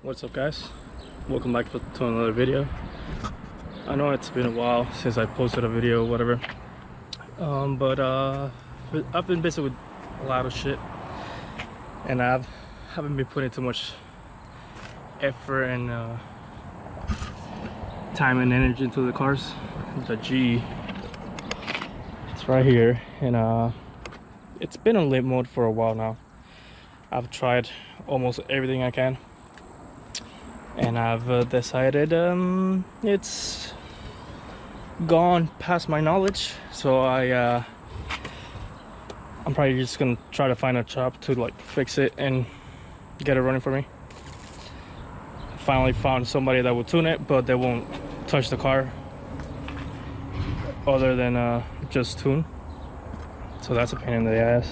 What's up, guys? Welcome back to another video. I know it's been a while since I posted a video or whatever, but I've been busy with a lot of shit, and I haven't been putting too much effort and time and energy into the cars. The G, it's right here, and it's been on limp mode for a while now. I've tried almost everything I can, and I've decided it's gone past my knowledge, so I'm probably just gonna try to find a shop to like fix it and get it running for me. I finally found somebody that would tune it, but they won't touch the car other than just tune, so that's a pain in the ass.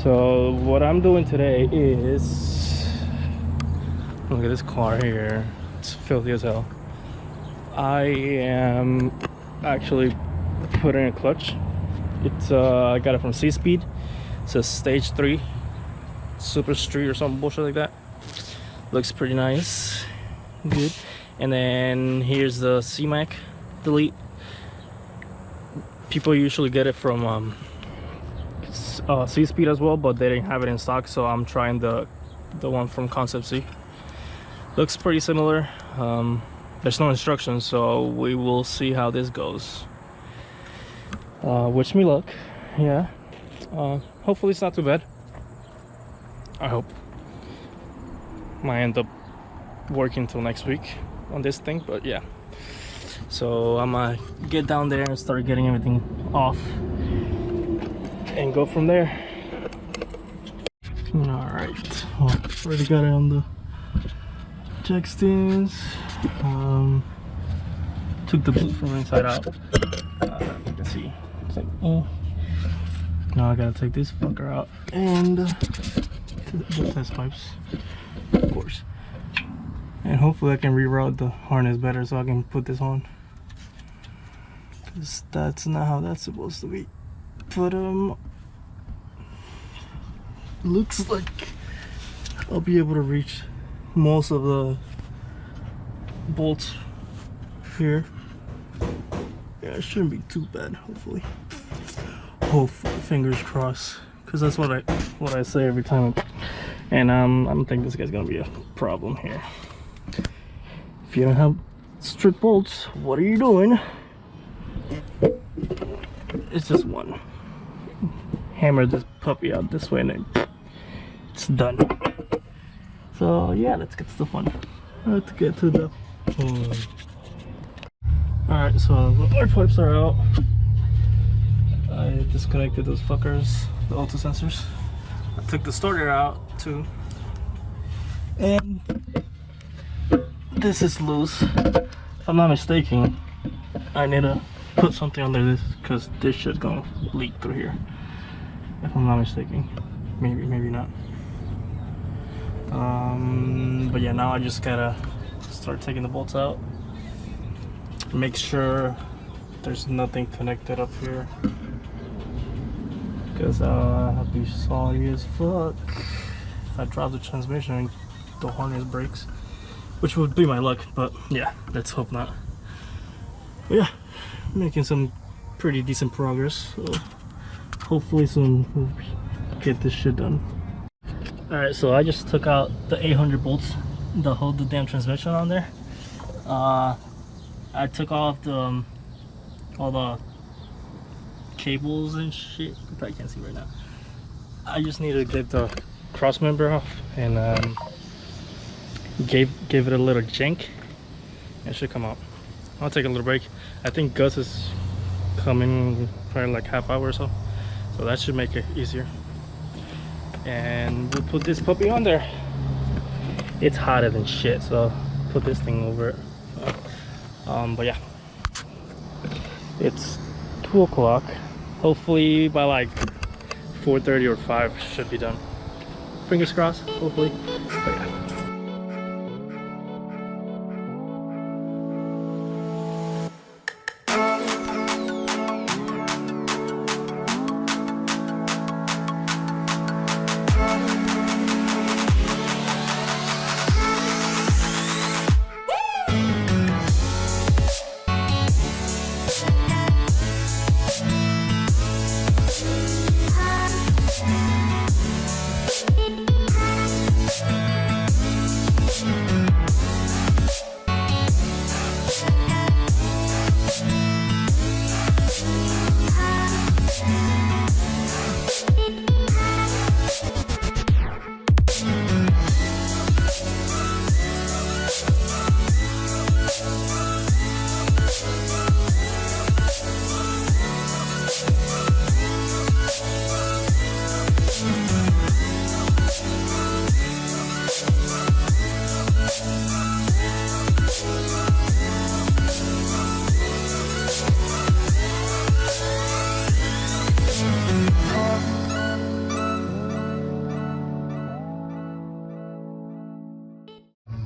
So what I'm doing today is, look at this car here, it's filthy as hell. I am actually putting a clutch. It's I got it from CSC. It's a stage 3 super street or some bullshit like that. Looks pretty nice, good. And then here's the C-Mac delete. People usually get it from CSC as well, but they didn't have it in stock, so I'm trying the one from Concept C. Looks pretty similar. There's no instructions, so we will see how this goes. Wish me luck. Yeah, hopefully it's not too bad. I hope. Might end up working till next week on this thing, but yeah. So I'm gonna get down there and start getting everything off and go from there. All right, well, already got it on the jack stands. Took the boot from inside out. You can see it's like, now I gotta take this fucker out and the test pipes, of course, and hopefully I can reroute the harness better so I can put this on, because that's not how that's supposed to be. But looks like I'll be able to reach most of the bolts here. Yeah, it shouldn't be too bad, hopefully. Fingers crossed, because that's what I say every time. And I don't think this guy's gonna be a problem here. If you don't have strip bolts, what are you doing? It's just one. Hammer this puppy out this way and then it's done. So yeah, let's get to the fun. Let's get to the fun. Alright, so the air pipes are out. I disconnected those fuckers, the auto sensors. I took the starter out too. And this is loose. If I'm not mistaken, I need to put something under this, because this shit's gonna leak through here. If I'm not mistaken. Maybe not. But yeah, now I just gotta start taking the bolts out. Make sure there's nothing connected up here, because I'll be sorry as fuck if I drop the transmission and the harness breaks, which would be my luck, but yeah, let's hope not. But yeah, making some pretty decent progress, so hopefully soon we'll get this shit done. Alright, so I just took out the 800 bolts that hold the damn transmission on there. I took off all the cables and shit. You probably can't see right now. I just need to get the cross member off and give it a little jank. It should come out. I'll take a little break. I think Gus is coming probably like half hour or so, so that should make it easier. And we'll put this puppy on there. It's hotter than shit, so put this thing over it. But yeah, it's 2 o'clock. Hopefully by like 4:30 or 5 should be done. Fingers crossed, hopefully. But yeah.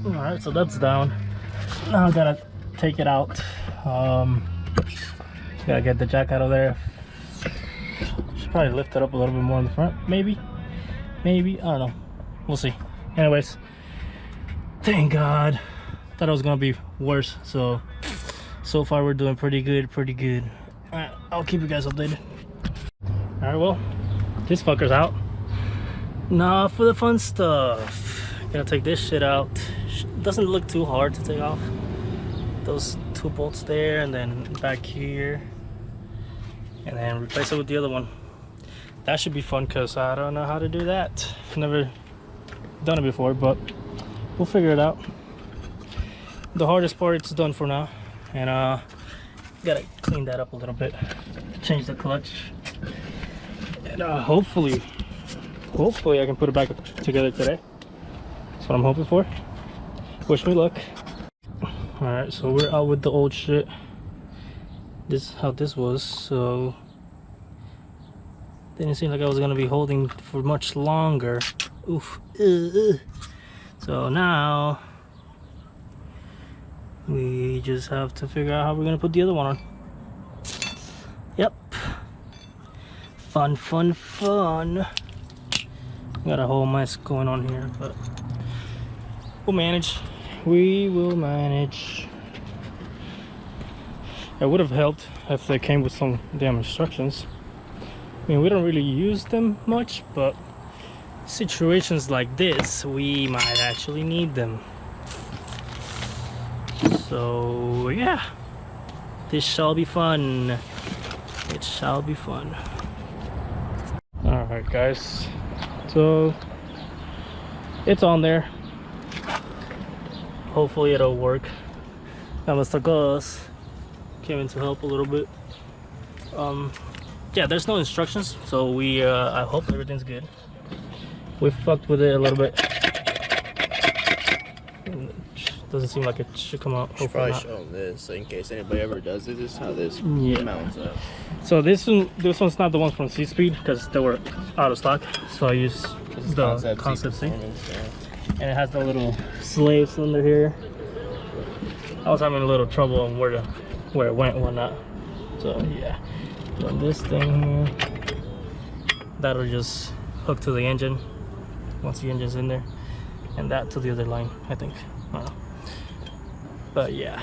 All right, so that's down. Now I gotta take it out. Gotta get the jack out of there. Should probably lift it up a little bit more in the front, maybe, I don't know, we'll see. Anyways, thank God. Thought it was gonna be worse. So far we're doing pretty good. All right, I'll keep you guys updated. All right, well, this fucker's out. Now for the fun stuff. Gonna take this shit out. Doesn't look too hard to take off. Those 2 bolts there, and then back here, and then replace it with the other one. That should be fun because I don't know how to do that. Never done it before, but we'll figure it out. The hardest part is done for now, and gotta clean that up a little bit, change the clutch, and hopefully I can put it back together today. That's what I'm hoping for. Wish me luck. All right, so we're out with the old shit. This is how this was. So didn't seem like I was gonna be holding for much longer. Oof. So now we just have to figure out how we're gonna put the other one on. Yep. Fun. Got a whole mess going on here, but we'll manage. We will manage. It would have helped if they came with some damn instructions. I mean, we don't really use them much, but situations like this, we might actually need them. So yeah, this shall be fun. It shall be fun. All right, guys. So it's on there. Hopefully it'll work. Now Mr. Gus came in to help a little bit. Yeah, there's no instructions, so we I hope everything's good. We fucked with it a little bit. Doesn't seem like it should come out. Should probably show this in case anybody ever does it. This is how this mounts up. So this one's not the one from C Speed because they were out of stock. So I used the Concept C. And it has the little slave cylinder here. I was having a little trouble on where it went and whatnot. So yeah, on this thing here, that'll just hook to the engine once the engine's in there, and that to the other line, I think. I don't know. But yeah,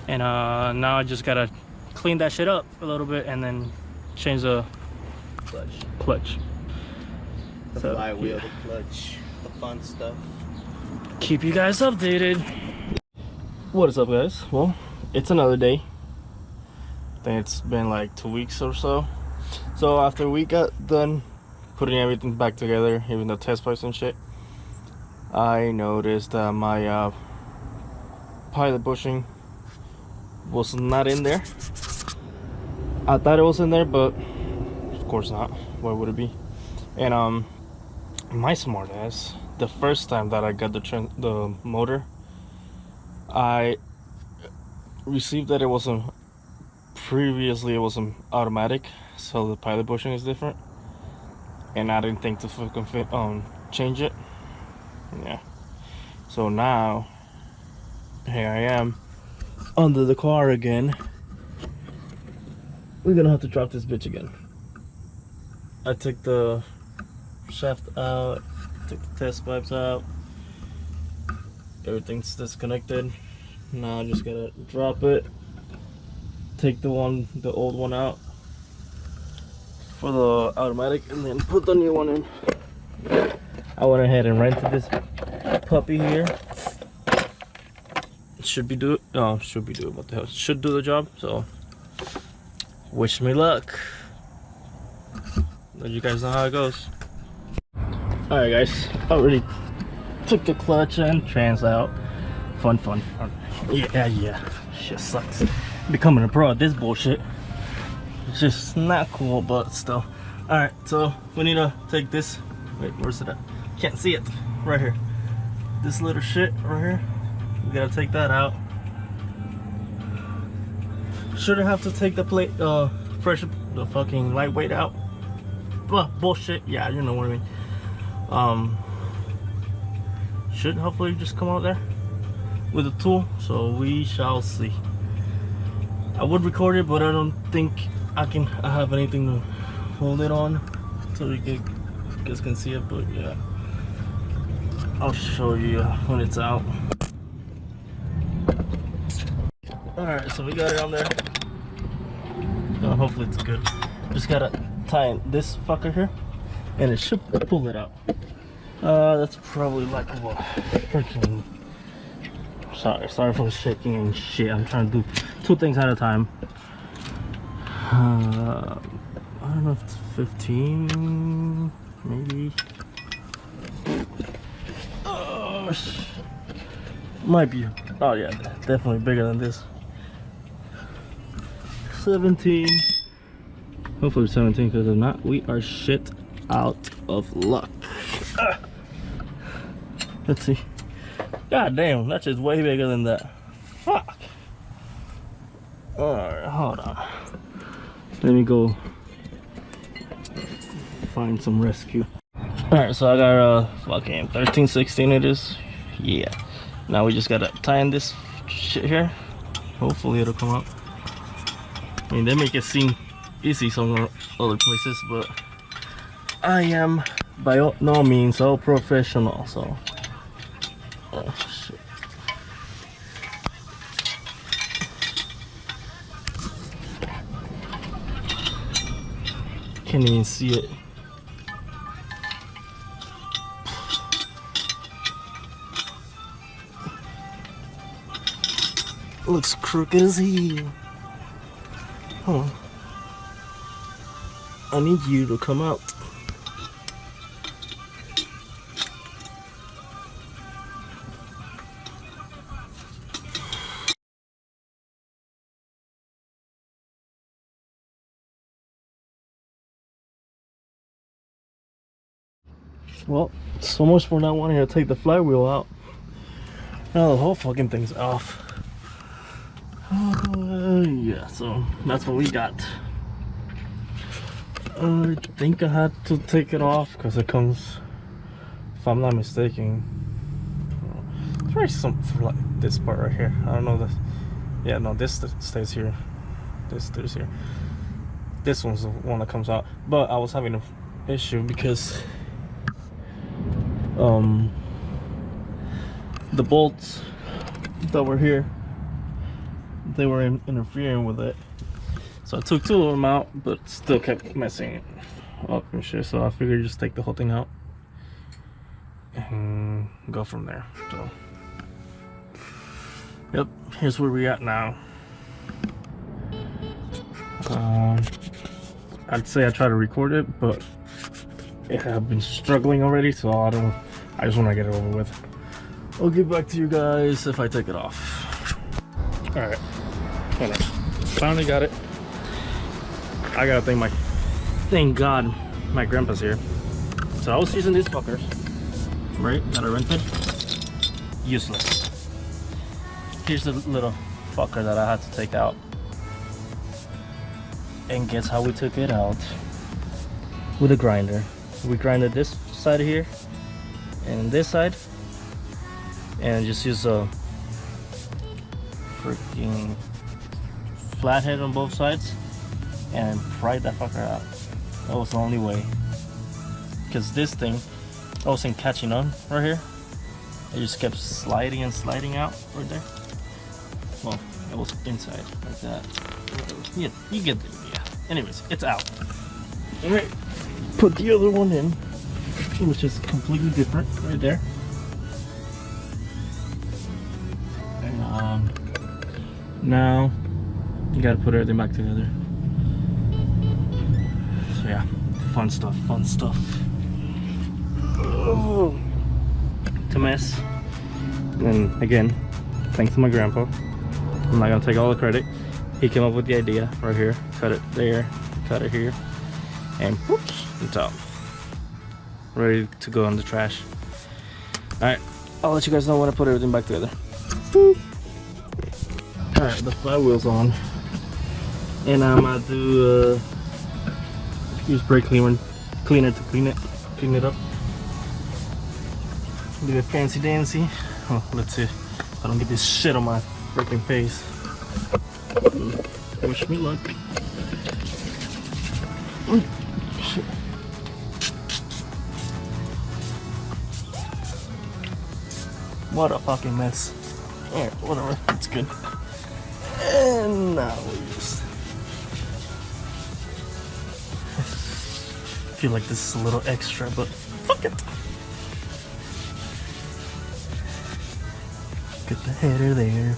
and now I just gotta clean that shit up a little bit and then change the clutch. The flywheel, the clutch, the fun stuff. Keep you guys updated. What is up, guys? Well, it's another day. I think it's been like 2 weeks or so. So after we got done putting everything back together, even the test pipes and shit, I noticed that my pilot bushing was not in there. I thought it was in there, but of course not. Why would it be? And my smart ass, the first time that I got the motor, I received that it wasn't previously, it wasn't automatic, so the pilot bushing is different, and I didn't think to fucking change it. Yeah, so now here I am under the car again. We're gonna have to drop this bitch again. I took the shaft out, took the test pipes out, everything's disconnected. Now I just gotta drop it, take the old one out for the automatic, and then put the new one in. I went ahead and rented this puppy here. Should be do what the hell, should do the job. So wish me luck. Let you guys know how it goes. All right, guys, already took the clutch and trans out. Fun. Yeah, shit sucks. Becoming a pro at this bullshit, it's just not cool, but still. All right, so we need to take this. Wait, where's it at? Can't see it. Right here. This little shit right here. We gotta take that out. Shouldn't have to take the plate, pressure, the fucking lightweight out. Bullshit. Yeah, you know what I mean. Should hopefully just come out there. with the tool, so we shall see. I would record it, but I don't think I have anything to hold it on so you guys can see it. But yeah, I'll show you when it's out. Alright, so we got it on there. Hopefully it's good. Just gotta tie in this fucker here, and it should pull it out. That's probably like what freaking. Sorry for shaking and shit. I'm trying to do 2 things at a time. I don't know if it's 15, maybe. Oh, might be. Oh yeah, definitely bigger than this. 17. Hopefully 17, because if not, we are shit out of luck. Let's see. God damn, that shit's way bigger than that. Fuck. Alright, hold on. Let me go find some rescue. Alright, so I got a fucking 13, 16 it is. Yeah. Now we just gotta tie in this shit here. Hopefully it'll come out. I mean, they make it seem easy some other places, but I am by no means so professional, so. Oh shit. Can't even see it. Looks crooked as hell. Huh. I need you to come out. Well, so much for not wanting to take the flywheel out. Now the whole fucking thing's off. Yeah, so that's what we got. I think I had to take it off because it comes, if I'm not mistaken, it's probably something for like this part right here. I don't know this. Yeah, no, this stays here. This stays here. This one's the one that comes out. But I was having an issue because the bolts that were here, they were interfering with it, so I took 2 of them out, but still kept messing it up and shit. So I figured just take the whole thing out and go from there. So yep, here's where we at now. I'd say I try to record it, but I've been struggling already, so I just want to get it over with. I'll get back to you guys if I take it off. Alright, hold on. Finally got it. I gotta thank God my grandpa's here. So I was using these fuckers, right, that I rented. Useless. Here's the little fucker that I had to take out. And guess how we took it out? With a grinder. We grinded this side here and this side, and just use a freaking flathead on both sides and pried that fucker out. That was the only way, because this thing wasn't catching on right here. It just kept sliding and sliding out right there. Well, it was inside like that. Yeah, you get the idea. Anyways, it's out. Alright, put the other one in, which is completely different right there. And now you gotta put everything back together. So yeah, fun stuff. Oh, it's a mess. And again, thanks to my grandpa. I'm not gonna take all the credit. He came up with the idea right here. Cut it there, cut it here, and whoops, it's out. Ready to go in the trash. Alright, I'll let you guys know when I put everything back together. Alright, the flywheel's on. And I'm gonna do use brake cleaner to clean it up. Do a fancy dancy. Oh, let's see. I don't get this shit on my freaking face. Wish me luck. Shit. What a fucking mess. Alright, whatever. It's good. And now we just feel like this is a little extra, but fuck it. Get the header there.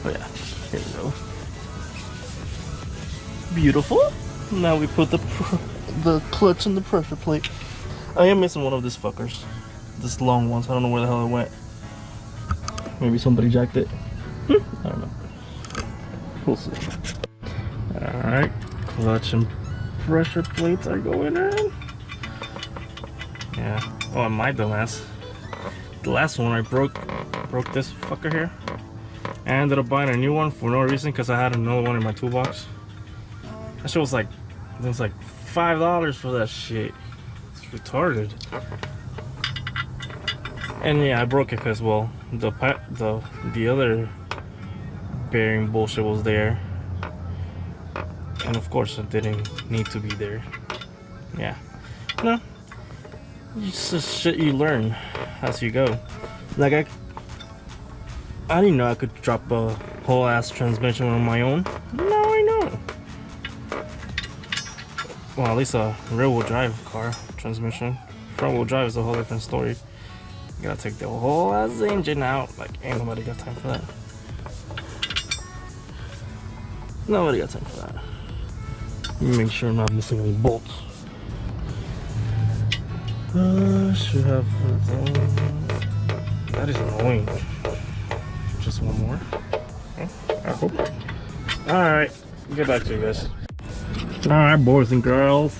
Oh yeah, here we go. Beautiful. Now we put the clutch and the pressure plate. I am missing one of these fuckers. This long one, so I don't know where the hell it went. Maybe somebody jacked it. I don't know. We'll see. Alright, clutch and pressure plates are going in. Yeah. Oh, my dumbass. The last one I broke this fucker here. I ended up buying a new one for no reason because I had another one in my toolbox. That shit was like, it was like $5 for that shit. It's retarded. And yeah, I broke it because, well, the other bearing bullshit was there, and of course it didn't need to be there. Yeah, no, it's just shit you learn as you go. Like I didn't know I could drop a whole ass transmission on my own. Now I know. Well, at least a rear wheel drive car transmission. Front wheel drive is a whole different story. You gotta take the whole ass engine out. Like, ain't nobody got time for that. Nobody got time for that. Make sure I'm not missing any bolts. Should have. That is annoying. Just one more. Oh, I hope. Alright, get back to you guys. Alright, boys and girls.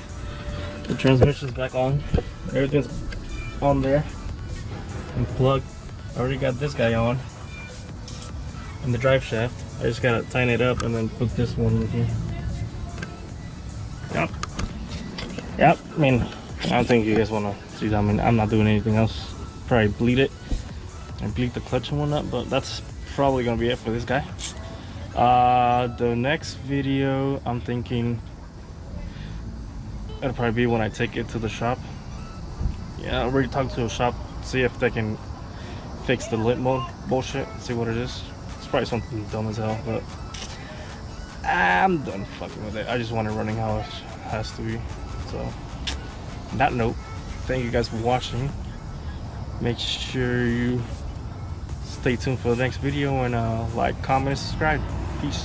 The transmission's back on. Everything's on there. And plugged. I already got this guy on. And the drive shaft. I just gotta tighten it up and then put this one in here. Yep. I mean, I don't think you guys wanna see that. I mean, I'm not doing anything else. Probably bleed it and bleed the clutch and whatnot, but that's probably gonna be it for this guy. The next video, I'm thinking it'll probably be when I take it to the shop. Yeah, I already talked to a shop, see if they can fix the lit mode bullshit, see what it is. It's probably something dumb as hell, but I'm done fucking with it. I just want it running how it has to be. So, on that note, thank you guys for watching. Make sure you stay tuned for the next video and like, comment, and subscribe. Peace.